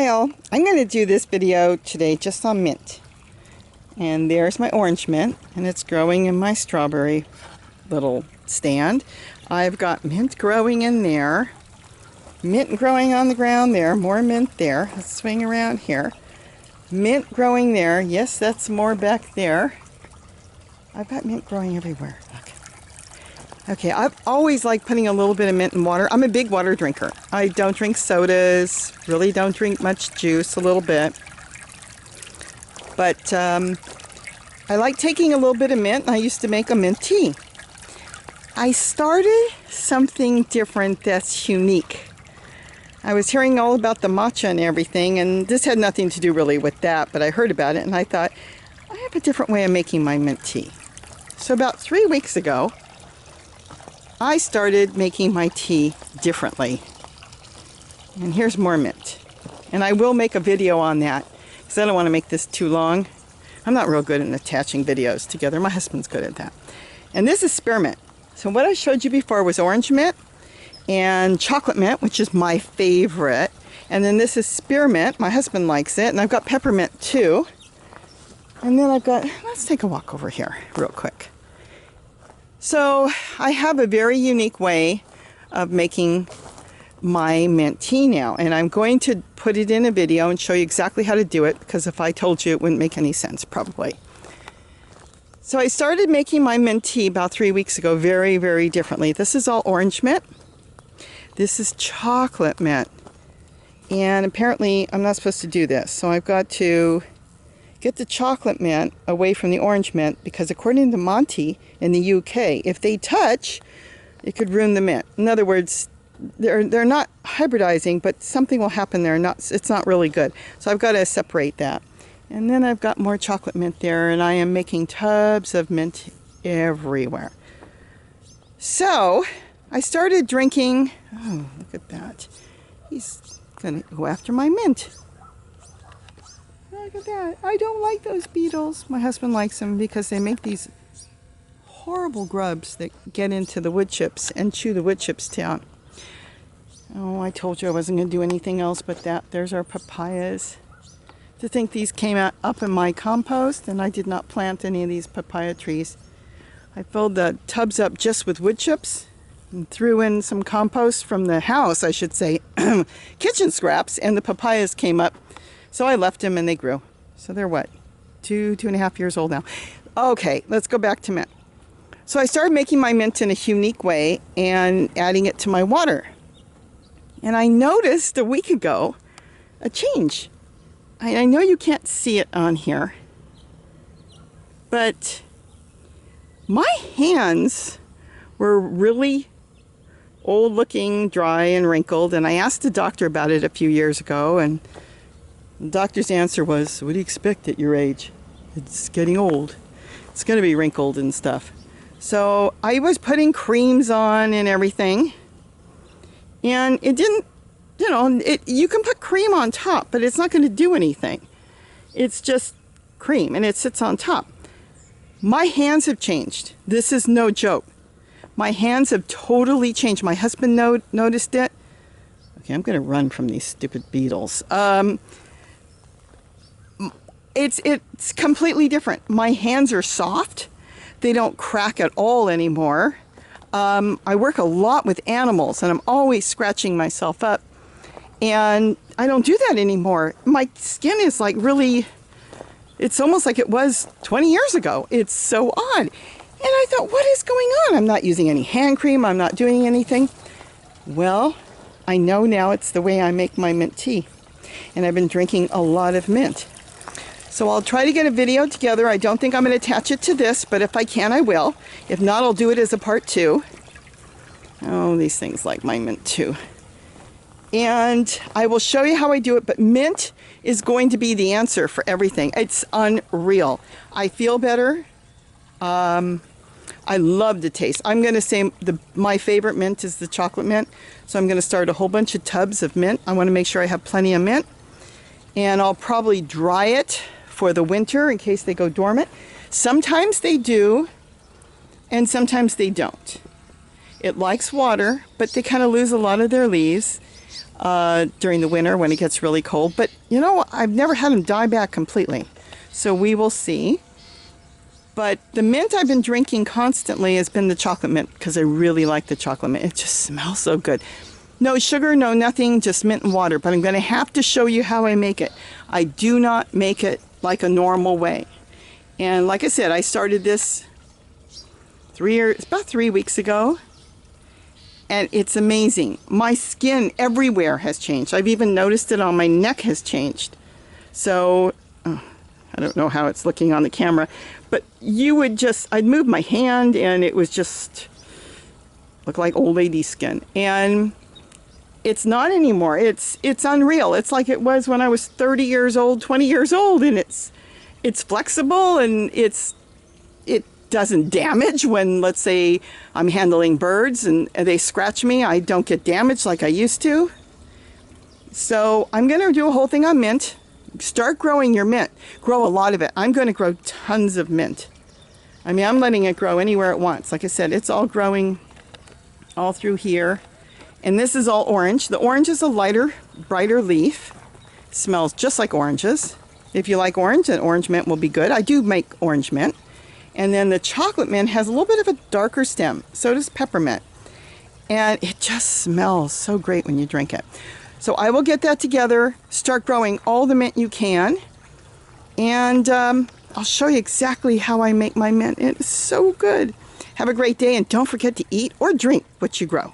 smile. I'm going to do this video today just on mint. And there's my orange mint, and it's growing in my strawberry little stand. I've got mint growing in there, mint growing on the ground there, more mint there. Let's swing around here. Mint growing there. Yes, that's more back there. I've got mint growing everywhere. Okay, I've always liked putting a little bit of mint in water. I'm a big water drinker. I don't drink sodas, really don't drink much juice, a little bit. But I like taking a little bit of mint, and I used to make a mint tea. I started something different that's unique. I was hearing all about the matcha and everything, and this had nothing to do really with that, but I heard about it, and I thought, I have a different way of making my mint tea. So about 3 weeks ago, I started making my tea differently. And here's more mint. And I will make a video on that, because I don't want to make this too long. I'm not real good at attaching videos together. My husband's good at that. And this is spearmint. So what I showed you before was orange mint and chocolate mint, which is my favorite. And then this is spearmint. My husband likes it. And I've got peppermint too. And then I've got, let's take a walk over here real quick. So I have a very unique way of making my mint tea now, and I'm going to put it in a video and show you exactly how to do it, because if I told you, it wouldn't make any sense probably. So I started making my mint tea about 3 weeks ago very, very differently. This is all orange mint. This is chocolate mint. And apparently I'm not supposed to do this. So I've got to get the chocolate mint away from the orange mint, because according to Monty in the UK, if they touch, it could ruin the mint. In other words, they're not hybridizing, but something will happen there. It's not really good. So I've got to separate that. And then I've got more chocolate mint there, and I am making tubs of mint everywhere. So I started drinking. Oh, look at that. He's going to go after my mint. Look at that. I don't like those beetles. My husband likes them because they make these horrible grubs that get into the wood chips and chew the wood chips down. Oh, I told you I wasn't going to do anything else but that. There's our papayas. To think these came out up in my compost, and I did not plant any of these papaya trees. I filled the tubs up just with wood chips and threw in some compost from the house, I should say, kitchen scraps, and the papayas came up. So I left them and they grew. So they're what? 2.5 years old now. Okay, let's go back to mint. So I started making my mint in a unique way and adding it to my water. And I noticed a week ago a change. I know you can't see it on here, but my hands were really old looking, dry and wrinkled. And I asked the doctor about it a few years ago, and the doctor's answer was, what do you expect at your age? It's getting old. It's going to be wrinkled and stuff. So I was putting creams on and everything. And it didn't, you can put cream on top, but it's not going to do anything. It's just cream, and it sits on top. My hands have changed. This is no joke. My hands have totally changed. My husband noticed it. Okay, I'm going to run from these stupid beetles. It's completely different. My hands are soft. They don't crack at all anymore. I work a lot with animals, and I'm always scratching myself up. And I don't do that anymore. My skin is like really, it's almost like it was 20 years ago. It's so odd. And I thought, what is going on? I'm not using any hand cream. I'm not doing anything. Well, I know now it's the way I make my mint tea. And I've been drinking a lot of mint. So I'll try to get a video together. I don't think I'm going to attach it to this, but if I can, I will. If not, I'll do it as a part 2. Oh, these things like my mint too. And I will show you how I do it, but mint is going to be the answer for everything. It's unreal. I feel better. I love the taste. I'm going to say my favorite mint is the chocolate mint. So I'm going to start a whole bunch of tubs of mint. I want to make sure I have plenty of mint. And I'll probably dry it for the winter in case they go dormant. Sometimes they do, and sometimes they don't. It likes water, but they kind of lose a lot of their leaves. during the winter when it gets really cold. But, you know, I've never had them die back completely. So we will see. But the mint I've been drinking constantly has been the chocolate mint because I really like the chocolate mint. It just smells so good. No sugar, no nothing, just mint and water. But I'm going to have to show you how I make it. I do not make it like a normal way. And like I said, I started this about 3 weeks ago. And it's amazing. My skin everywhere has changed. I've even noticed it on my neck has changed. So, I don't know how it's looking on the camera, but you would just, I'd move my hand and it was just look like old lady skin. And it's not anymore. It's unreal. It's like it was when I was 30 years old, 20 years old, and it's flexible and it doesn't damage when, let's say, I'm handling birds and they scratch me. I don't get damaged like I used to. So I'm going to do a whole thing on mint. Start growing your mint. Grow a lot of it. I'm going to grow tons of mint. I mean, I'm letting it grow anywhere it wants. Like I said, it's all growing all through here. And this is all orange. The orange is a lighter, brighter leaf. Smells just like oranges. If you like orange, then orange mint will be good. I do make orange mint. And then the chocolate mint has a little bit of a darker stem. So does peppermint. And it just smells so great when you drink it. So I will get that together, start growing all the mint you can, and I'll show you exactly how I make my mint. It's so good. Have a great day, and don't forget to eat or drink what you grow.